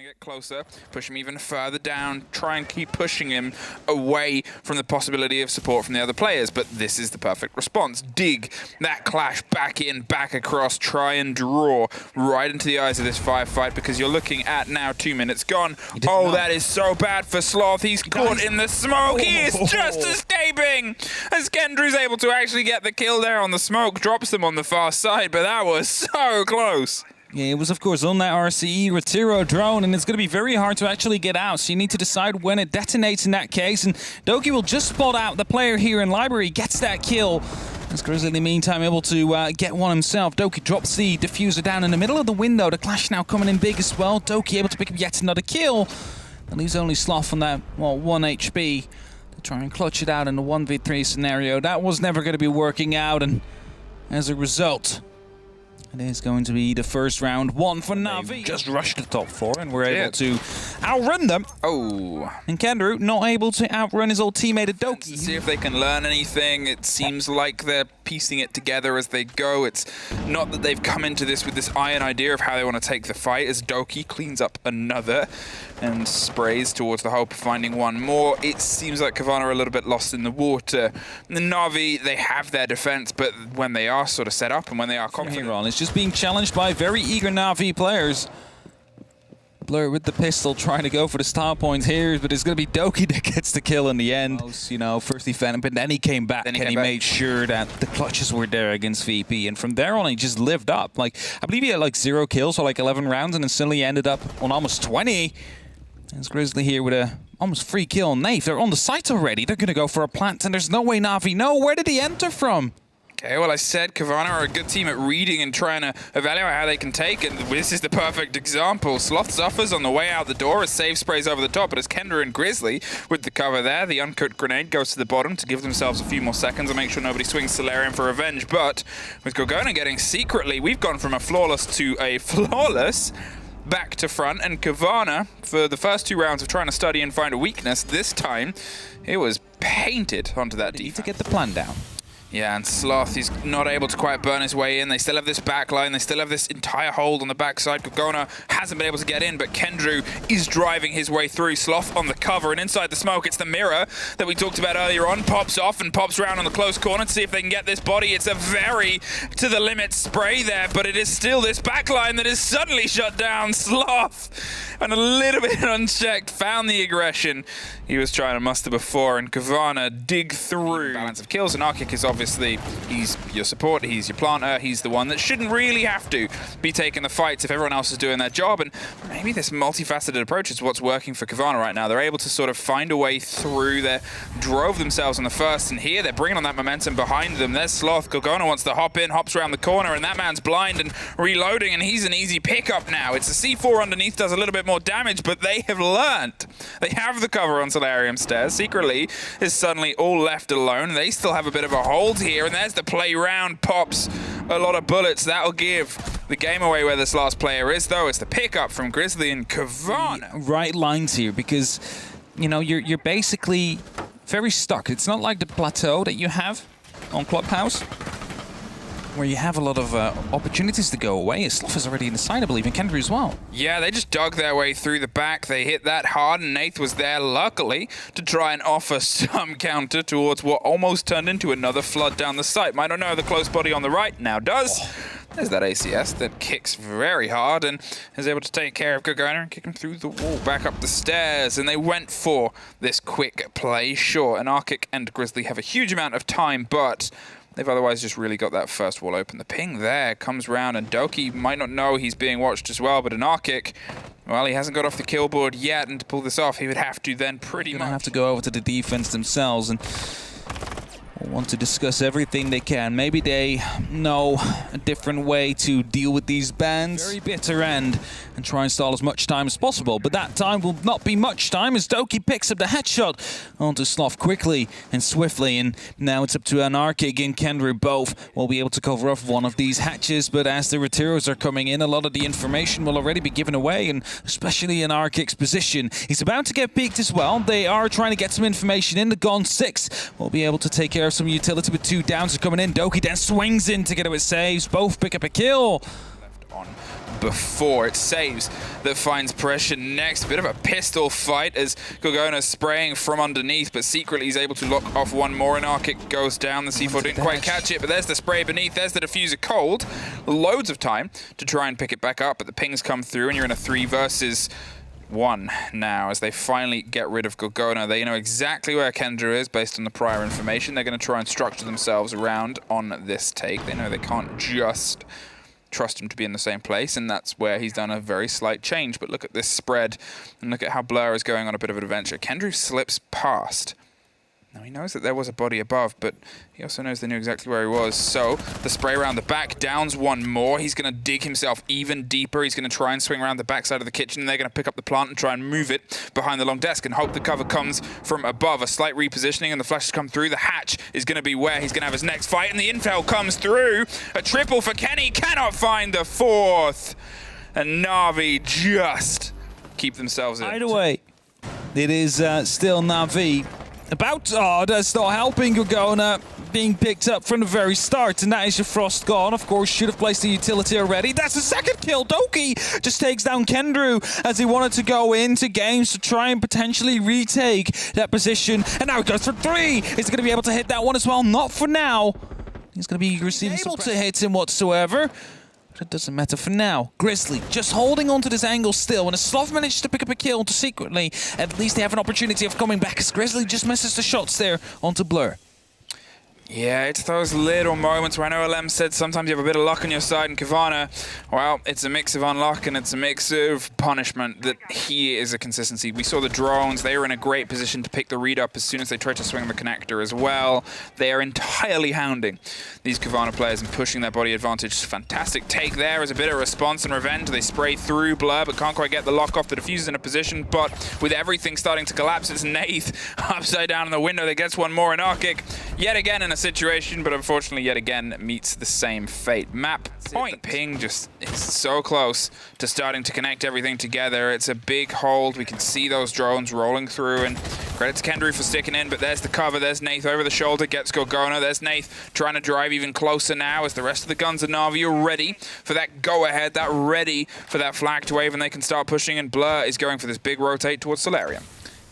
get closer, push him even further down, try and keep pushing him away from the possibility of support from the other players. But this is the perfect response. Dig that clash back in, back across, try and draw right into the eyes of this firefight, because you're looking at now 2 minutes gone. Oh, that is so bad for Sloth. He's caught in the smoke. He is just escaping as Kendrew's able to actually get the kill there on the smoke, drops them on the far side, but that was so close. Yeah, it was, of course, on that RCE Retiro drone, and it's going to be very hard to actually get out, so you need to decide when it detonates in that case, and Doki will just spot out the player here in Library, gets that kill. As Grizzly, in the meantime, able to get one himself. Doki drops the diffuser down in the middle of the window. The clash now coming in big as well. Doki able to pick up yet another kill. That leaves only Sloth on that, well, 1 HP to try and clutch it out in the 1v3 scenario. That was never going to be working out, and as a result, it is going to be the first round one for NaVi. Just rushed the top 4 and we're able to outrun them. Oh. And Kendrew not able to outrun his old teammate Doki. To see if they can learn anything. It seems like they're piecing it together as they go. It's not that they've come into this with this iron idea of how they want to take the fight, as Doki cleans up another and sprays towards the hope of finding one more. It seems like Cowana are a little bit lost in the water. The NaVi, they have their defense, but when they are sort of set up and when they are confident, it's just being challenged by very eager NaVi players. Blur with the pistol trying to go for the star point here, but it's going to be Doki that gets the kill in the end. You know, first he fed him, but then he came back and he made sure that the clutches were there against VP. And from there on, he just lived up. Like, I believe he had like 0 kills for like 11 rounds, and then suddenly ended up on almost 20. There's Grizzly here with a almost free kill on NaVi. They're on the site already. They're going to go for a plant, and there's no way NaVi know. Where did he enter from? Okay, well, I said Cowana are a good team at reading and trying to evaluate how they can take it. This is the perfect example. Sloth suffers on the way out the door as save sprays over the top, but as Kendra and Grizzly with the cover there, the uncut grenade goes to the bottom to give themselves a few more seconds and make sure nobody swings Solarium for revenge. But with Cowana getting secretly, we've gone from a flawless to a flawless. Back to front, and Cowana, for the first 2 rounds of trying to study and find a weakness, this time it was painted onto that defense. To get the plan down. Yeah, and Sloth, he's not able to quite burn his way in. They still have this backline. They still have this entire hold on the backside. Cowana hasn't been able to get in, but Kendrew is driving his way through. Sloth on the cover, and inside the smoke, it's the mirror that we talked about earlier on. Pops off and pops around on the close corner to see if they can get this body. It's a very to-the-limit spray there, but it is still this backline that is suddenly shut down. Sloth, and a little bit unchecked, found the aggression he was trying to muster before, and Cowana dig through. Balance of kills, and Arkic is obviously, he's your support, he's your planter, he's the one that shouldn't really have to be taking the fights if everyone else is doing their job, and maybe this multifaceted approach is what's working for Cowana right now. They're able to sort of find a way through. They drove themselves on the first, and here they're bringing on that momentum behind them. There's Sloth. Cowana wants to hop in, hops around the corner, and that man's blind and reloading, and he's an easy pickup now. It's a C4 underneath, does a little bit more damage, but they have learned. They have the cover on Solarium stairs. Secretly is suddenly all left alone. They still have a bit of a hold here, and there's the play round. Pops a lot of bullets. That'll give the game away where this last player is, though. It's the pickup from Grizzly and Cowana. Right lines here, because, you know, you're basically very stuck. It's not like the plateau that you have on Clubhouse, where you have a lot of opportunities to go away. Sloth is already in the side, I believe, and Kendra as well. Yeah, they just dug their way through the back. They hit that hard, and Nath was there, luckily, to try and offer some counter towards what almost turned into another flood down the site. Might not know the close body on the right, now does. There's that ACS that kicks very hard and is able to take care of Cowana and kick him through the wall, back up the stairs, and they went for this quick play. Sure, and Arkic and Grizzly have a huge amount of time, but they've otherwise just really got that first wall open. The ping there comes round, and Doki might not know he's being watched as well, but an Arkic, well, he hasn't got off the kill board yet, and to pull this off, he would have to then pretty much have to go over to the defense themselves and want to discuss everything they can. Maybe they know a different way to deal with these bans. Very bitter end, and try and stall as much time as possible. But that time will not be much time as Doki picks up the headshot onto Sloth quickly and swiftly. And now it's up to Anarchic and Kendra. Both will be able to cover off one of these hatches. But as the Retiros are coming in, a lot of the information will already be given away, and especially Anarchic's position. He's about to get peeked as well. They are trying to get some information in. The Gon 6 will be able to take care of some utility with 2 downs are coming in. Doki then swings in together with saves. Both pick up a kill. On before. It's Saves that finds pressure next. Bit of a pistol fight as Cowana spraying from underneath, but secretly he's able to lock off one more, and Arctic goes down. The C4 didn't quite catch it, but there's the spray beneath. There's the diffuser cold. Loads of time to try and pick it back up, but the pings come through, and you're in a 3 versus 1 now as they finally get rid of Cowana. They know exactly where Kendra is based on the prior information. They're going to try and structure themselves around on this take. They know they can't just trust him to be in the same place, and that's where he's done a very slight change. But look at this spread, and look at how Blur is going on a bit of an adventure. Kendra slips past. Now he knows that there was a body above, but he also knows they knew exactly where he was. So the spray around the back downs one more. He's going to dig himself even deeper. He's going to try and swing around the backside of the kitchen, and they're going to pick up the plant and try and move it behind the long desk and hope the cover comes from above. A slight repositioning, and the flashes come through. The hatch is going to be where he's going to have his next fight, and the intel comes through. A triple for Kenny. Cannot find the 4th. And NaVi just keep themselves in. Either way, it is still NaVi. That's not helping Cowana, being picked up from the very start, and that is your Frost gone. Of course, should have placed the utility already. That's the second kill. Doki just takes down Kendra as he wanted to go into games to try and potentially retake that position, and now he goes for 3. Is he going to be able to hit that one as well? Not for now. He's going to be receiving able to hit him whatsoever. But it doesn't matter for now. Grizzly just holding onto this angle still. When a Sloth managed to pick up a kill to secretly, at least they have an opportunity of coming back as Grizzly just misses the shots there onto Blur. Yeah, it's those little moments where I know LM said sometimes you have a bit of luck on your side, and Cowana, well, it's a mix of unluck and it's a mix of punishment that here is a consistency. We saw the drones. They were in a great position to pick the read up as soon as they tried to swing the connector as well. They are entirely hounding these Cowana players and pushing their body advantage. Fantastic take there as a bit of response and revenge. They spray through Blur, but can't quite get the lock off. The diffuser's in a position, but with everything starting to collapse, it's Nath upside down in the window that gets one more, and Arctic yet again in a situation, but unfortunately yet again meets the same fate. Map point ping just is so close to starting to connect everything together. It's a big hold. We can see those drones rolling through, and credit to Kendra for sticking in, but there's the cover. There's Nath over the shoulder, gets Cowana. There's Nath trying to drive even closer now as the rest of the guns of NaVi are ready for that go-ahead, that ready for that flag to wave, and they can start pushing, and Blur is going for this big rotate towards Solarium.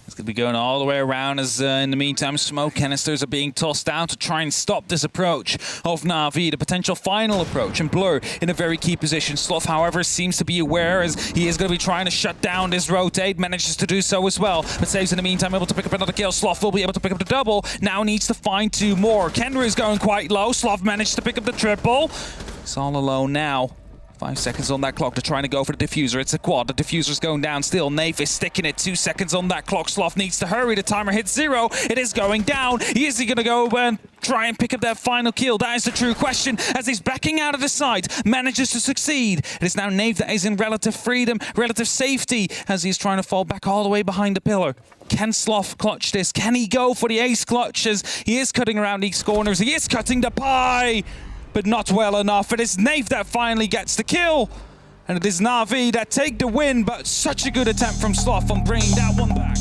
It's going to be going all the way around as, in the meantime, smoke canisters are being tossed out to try and stop this approach of NaVi, the potential final approach. And Blur in a very key position. Sloth, however, seems to be aware as he is going to be trying to shut down this rotate. Manages to do so as well, but Saves in the meantime able to pick up another kill. Sloth will be able to pick up the double. Now needs to find 2 more. Kendra is going quite low. Sloth managed to pick up the triple. He's all alone now. 5 seconds on that clock to trying to go for the diffuser. It's a quad. The diffuser's going down still. Nath is sticking it. 2 seconds on that clock. Sloth needs to hurry. The timer hits 0. It is going down. Is he going to go and try and pick up that final kill? That is the true question as he's backing out of the site. Manages to succeed. It is now Nath that is in relative freedom, relative safety as he's trying to fall back all the way behind the pillar. Can Sloth clutch this? Can he go for the ace clutch as he is cutting around these corners? He is cutting the pie, but not well enough. It is Nath that finally gets the kill. And it is NaVi that take the win, but such a good attempt from Sloth on bringing that one back.